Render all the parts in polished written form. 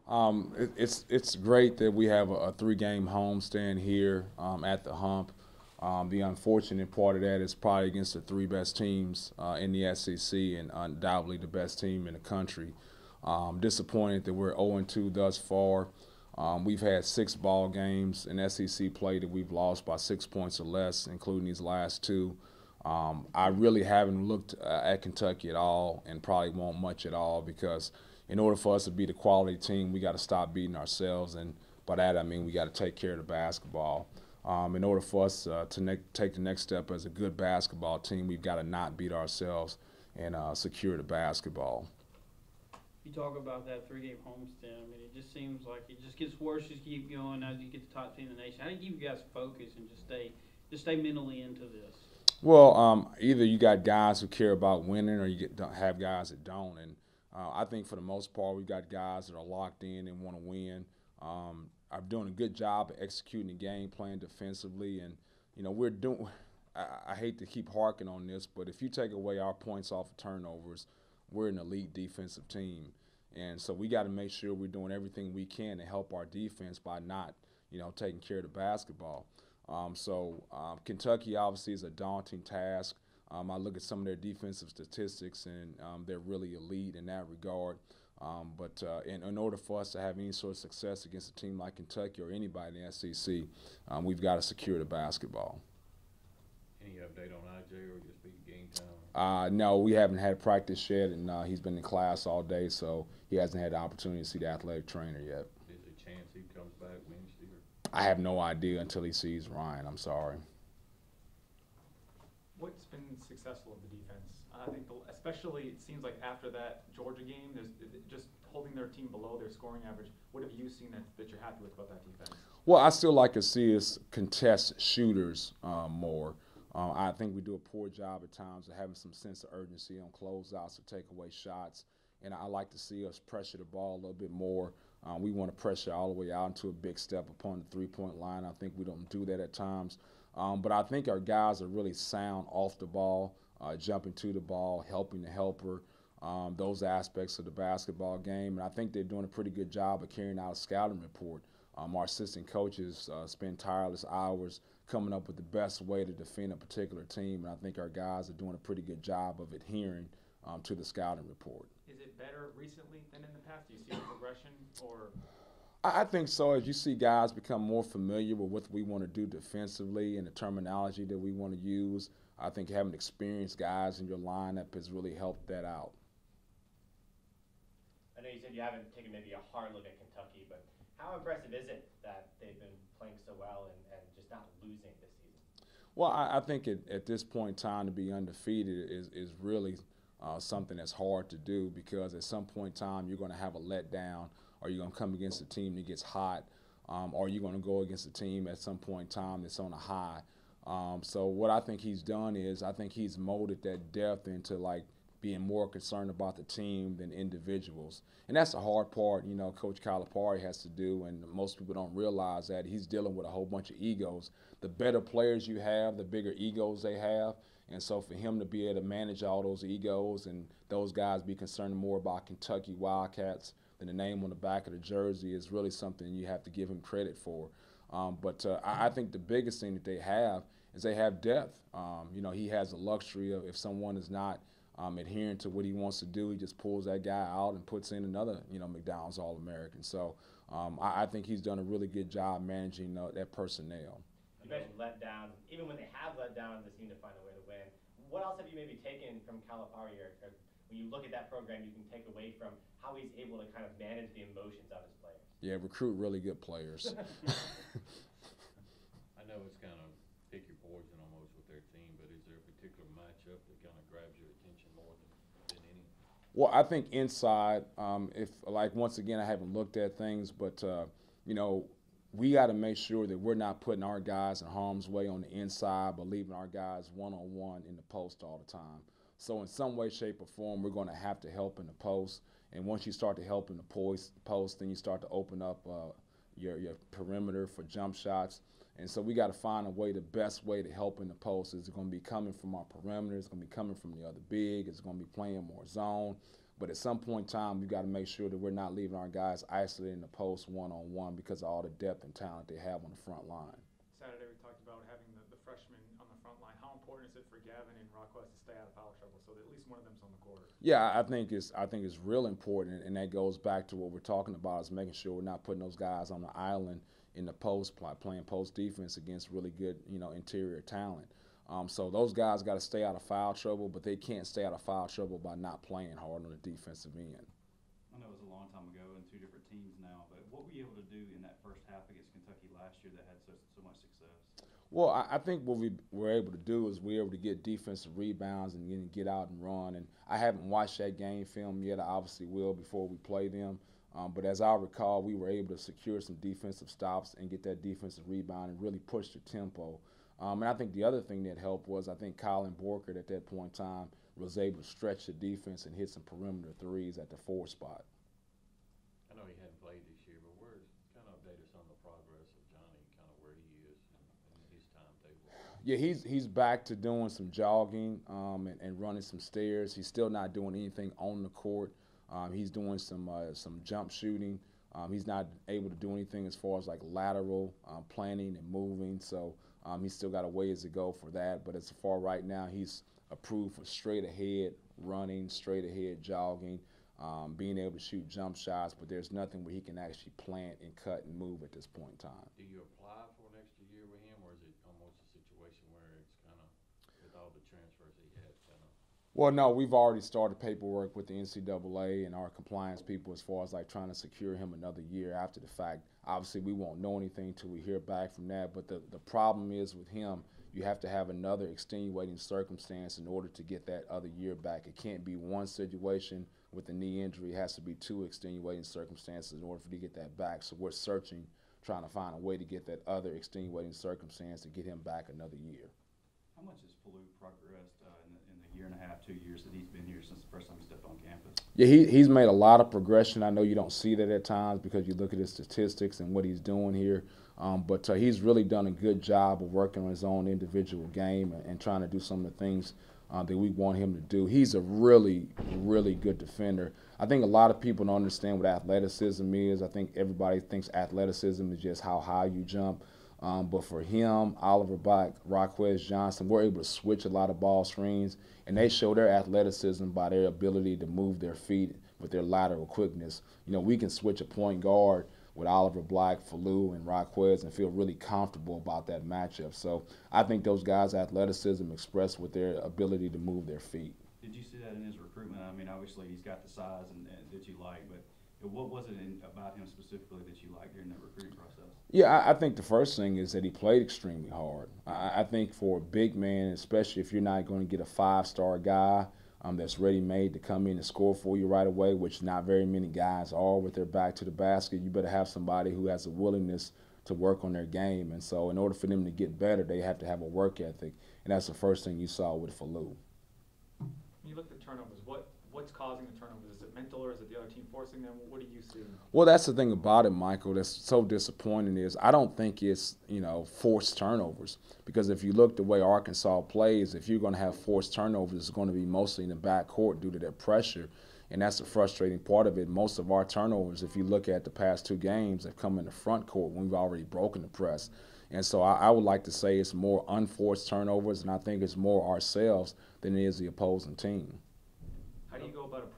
It's great that we have a three-game homestand here at the Hump. The unfortunate part of that is probably against the three best teams in the SEC and undoubtedly the best team in the country. Disappointed that we're 0-2 thus far. We've had 6 ball games in SEC play that we've lost by 6 points or less, including these last two. I really haven't looked at Kentucky at all and probably won't much at all because in order for us to be the quality team, we got to stop beating ourselves. And by that, I mean we got to take care of the basketball. In order for us to take the next step as a good basketball team, we've got to not beat ourselves and secure the basketball. You talk about that three-game homestand. I mean, it just seems like it just gets worse as you keep going as you get the top team in the nation. How do you keep you guys focused and just stay mentally into this? Well, either you got guys who care about winning, or don't have guys that don't. And I think for the most part, we've got guys that are locked in and want to win. I'm doing a good job of executing the game plan defensively, and we're doing. I hate to keep harking on this, but if you take away our points off of turnovers, we're an elite defensive team, and so we got to make sure we're doing everything we can to help our defense by not, taking care of the basketball. Kentucky obviously is a daunting task. I look at some of their defensive statistics, and they're really elite in that regard. In order for us to have any sort of success against a team like Kentucky or anybody in the SEC, we've got to secure the basketball. Any update on IJ or just be game time? No, we haven't had practice yet, and he's been in class all day, so he hasn't had the opportunity to see the athletic trainer yet. Is there a chance he comes back Wednesday? I have no idea until he sees Ryan. I'm sorry. What's been successful of the defense? I think, especially it seems like after that Georgia game, there's just holding their team below their scoring average. What have you seen that you're happy with about that defense? Well, I still like to see us contest shooters more. I think we do a poor job at times of having some sense of urgency on closeouts to take away shots, and I like to see us pressure the ball a little bit more. We want to pressure all the way out into a big step upon the three-point line. I think we don't do that at times. But I think our guys are really sound off the ball, jumping to the ball, helping the helper, those aspects of the basketball game. And I think they're doing a pretty good job of carrying out a scouting report. Our assistant coaches spend tireless hours coming up with the best way to defend a particular team. And I think our guys are doing a pretty good job of adhering to the scouting report. Is it better recently than in the past? Do you see a progression or? I think so. As you see guys become more familiar with what we want to do defensively and the terminology that we want to use, I think having experienced guys in your lineup has really helped that out. I know you said you haven't taken maybe a hard look at Kentucky, but how impressive is it that they've been playing so well and just not losing this season? Well, I think at this point in time to be undefeated is really something that's hard to do because at some point in time you're going to have a letdown, or you're going to come against a team that gets hot, or you're going to go against a team at some point in time that's on a high. So what I think he's done is I think he's molded that depth into like being more concerned about the team than individuals. And that's the hard part, Coach Calipari has to do, and most people don't realize that he's dealing with a whole bunch of egos. The better players you have, the bigger egos they have. And so for him to be able to manage all those egos and those guys be concerned more about Kentucky Wildcats than the name on the back of the jersey is really something you have to give him credit for. I think the biggest thing that they have is they have depth. He has the luxury of if someone is not adhering to what he wants to do, he just pulls that guy out and puts in another, McDonald's All-American. So I think he's done a really good job managing that personnel. You mentioned letdowns. Even when they have letdowns, they seem to find a way to win. What else have you maybe taken from Calipari, or when you look at that program, you can take away from how he's able to kind of manage the emotions of his players? Yeah, recruit really good players. I know it's kind of pick your poison almost with their team, but is there a particular matchup that kind of grabs your attention more than any? Well, I think inside, once again, I haven't looked at things, but, we got to make sure that we're not putting our guys in harm's way on the inside, but leaving our guys one-on-one in the post all the time. So in some way, shape, or form, we're going to have to help in the post. And once you start to help in the post, then you start to open up your perimeter for jump shots. And so we got to find a way, the best way to help in the post is going to be coming from our perimeter. It's going to be coming from the other big. It's going to be playing more zone. But at some point in time, we got to make sure that we're not leaving our guys isolated in the post one-on-one because of all the depth and talent they have on the front line. Saturday we talked about having the freshmen on the front line. How important is it for Gavin and Rockwest to stay out of foul trouble so that at least one of them's on the court? Yeah, I think it's real important, and that goes back to what we're talking about is making sure we're not putting those guys on the island in the post, playing post defense against really good, interior talent. So those guys got to stay out of foul trouble, but they can't stay out of foul trouble by not playing hard on the defensive end. I know it was a long time ago and two different teams now, but what were you able to do in that first half against Kentucky last year that had so much success? Well, I think what we were able to do is we were able to get defensive rebounds and get out and run. And I haven't watched that game film yet. I obviously will before we play them. But as I recall, we were able to secure some defensive stops and get that defensive rebound and really push the tempo. And I think the other thing that helped was I think Colin Borkert at that point in time was able to stretch the defense and hit some perimeter threes at the 4 spot. I know he hadn't played this year, but kind of update us on the progress of Johnny, kind of where he is in his timetable. Yeah, he's back to doing some jogging and running some stairs. He's still not doing anything on the court. He's doing some jump shooting. He's not able to do anything as far as like lateral planning and moving. So he's still got a ways to go for that. But as far right now, he's approved for straight ahead running, straight ahead jogging, being able to shoot jump shots. But there's nothing where he can actually plant and cut and move at this point in time. Do you apply for an extra year with him, or is it almost a situation where it's kind of, with all the transfers he had, kind of? Well, no, we've already started paperwork with the NCAA and our compliance people as far as like trying to secure him another year after the fact. Obviously, we won't know anything until we hear back from that. But the problem is with him, you have to have another extenuating circumstance in order to get that other year back. It can't be one situation with a knee injury. It has to be 2 extenuating circumstances in order for you to get that back. So we're searching, trying to find a way to get that other extenuating circumstance to get him back another year. How much has Falou progressed in the year and a half, 2 years that he's been here since the first time he stepped on campus? Yeah, he's made a lot of progression. I know you don't see that at times because you look at his statistics and what he's doing here. But he's really done a good job of working on his own individual game and trying to do some of the things that we want him to do. He's a really, really good defender. I think a lot of people don't understand what athleticism is. I think everybody thinks athleticism is just how high you jump. But for him, Oliver Black, Rockwest Johnson, we're able to switch a lot of ball screens, and they show their athleticism by their ability to move their feet with their lateral quickness. We can switch a point guard with Oliver Black, Falou, and Rockwest and feel really comfortable about that matchup. So I think those guys' athleticism expressed with their ability to move their feet. Did you see that in his recruitment? I mean, obviously he's got the size and that you like, but what was it about him specifically that you liked during that recruiting process? Yeah, I think the first thing is that he played extremely hard. I think for a big man, especially if you're not going to get a 5-star guy that's ready-made to come in and score for you right away, which not very many guys are with their back to the basket, you better have somebody who has a willingness to work on their game. And so in order for them to get better, they have to have a work ethic, and that's the first thing you saw with Falou. When you look at the turnovers, what's causing the turnovers? Is it mental, or is it the other team forcing them? What do you see? Well, that's the thing about it, Michael, that's so disappointing is I don't think it's, forced turnovers. Because if you look the way Arkansas plays, if you're going to have forced turnovers, it's going to be mostly in the backcourt due to that pressure. And that's the frustrating part of it. Most of our turnovers, if you look at the past 2 games, have come in the front court when we've already broken the press. And so I would like to say it's more unforced turnovers, and I think it's more ourselves than it is the opposing team. How do you go about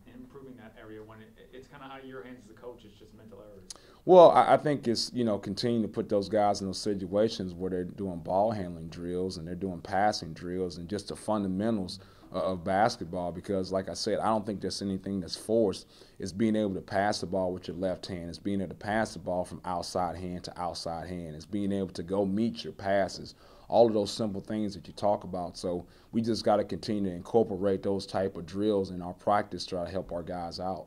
improving that area when it's kind of out of your hands as a coach? It's just mental errors. Well, I think it's, continue to put those guys in those situations where they're doing ball handling drills and they're doing passing drills and just the fundamentals of basketball, because like I said, I don't think there's anything that's forced. It's being able to pass the ball with your left hand. It's being able to pass the ball from outside hand to outside hand. It's being able to go meet your passes. All of those simple things that you talk about. So we just got to continue to incorporate those type of drills in our practice to try to help our guys out.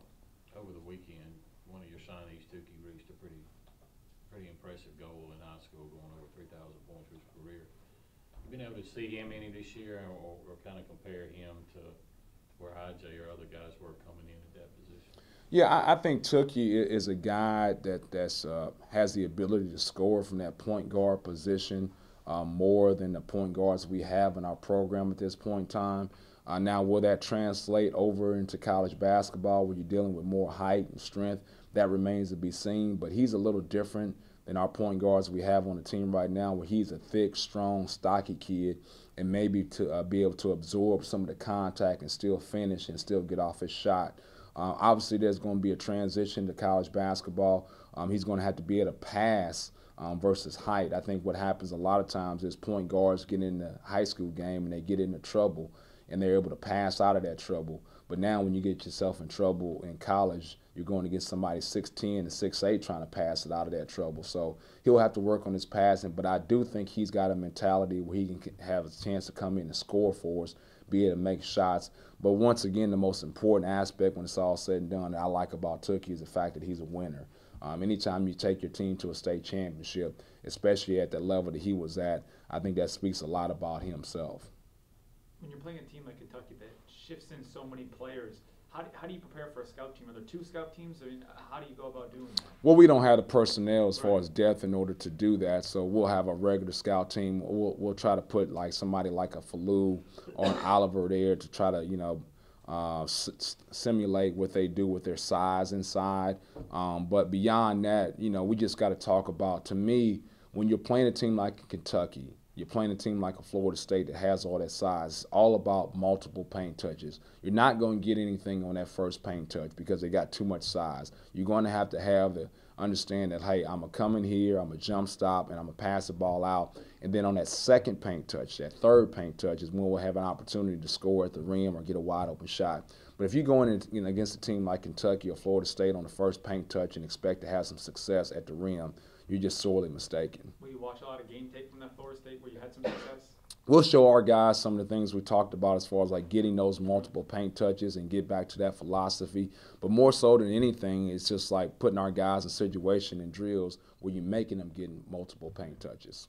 Over the weekend, one of your signees, Tukey, reached a pretty impressive goal in high school, going over 3,000 points for his career. You been able to see him any this year, or kind of compare him to where IJ or other guys were coming in at that position? Yeah, I think Tukey is a guy that has the ability to score from that point guard position. more than the point guards we have in our program at this point in time. Now, will that translate over into college basketball where you're dealing with more height and strength? That remains to be seen, but he's a little different than our point guards we have on the team right now, where he's a thick, strong, stocky kid, and maybe to be able to absorb some of the contact and still finish and still get off his shot. Obviously, there's going to be a transition to college basketball. He's going to have to be able to pass versus height. I think what happens a lot of times is point guards get in the high school game and they get into trouble, and they're able to pass out of that trouble. But now when you get yourself in trouble in college, you're going against somebody 6'10" and 6'8" trying to pass it out of that trouble. So he'll have to work on his passing, but I do think he's got a mentality where he can have a chance to come in and score for us, be able to make shots. But once again, the most important aspect when it's all said and done that I like about Tookie is the fact that he's a winner. Anytime you take your team to a state championship, especially at the level that he was at, I think that speaks a lot about himself. When you're playing a team like Kentucky that shifts in so many players, how do you prepare for a scout team? Are there 2 scout teams? I mean, how do you go about doing that? Well, we don't have the personnel as far as depth in order to do that, so we'll have a regular scout team. We'll try to put like somebody like a Falou or an Oliver there to try to simulate what they do with their size inside. But beyond that, we just got to talk about, to me, when you're playing a team like Kentucky, you're playing a team like a Florida State that has all that size. It's all about multiple paint touches. You're not going to get anything on that first paint touch because they got too much size. You're going to have the understand that, hey, I'm going to come in here, I'm going to jump stop, and I'm going to pass the ball out. And then on that second paint touch, that third paint touch is when we'll have an opportunity to score at the rim or get a wide open shot. But if you're going in, against a team like Kentucky or Florida State on the first paint touch and expect to have some success at the rim, you're just sorely mistaken. Will you watch a lot of game tape from that Florida State where you had some success? We'll show our guys some of the things we talked about as far as like getting those multiple paint touches and get back to that philosophy. But more so than anything, it's just like putting our guys in situation and drills where you're making them get multiple paint touches.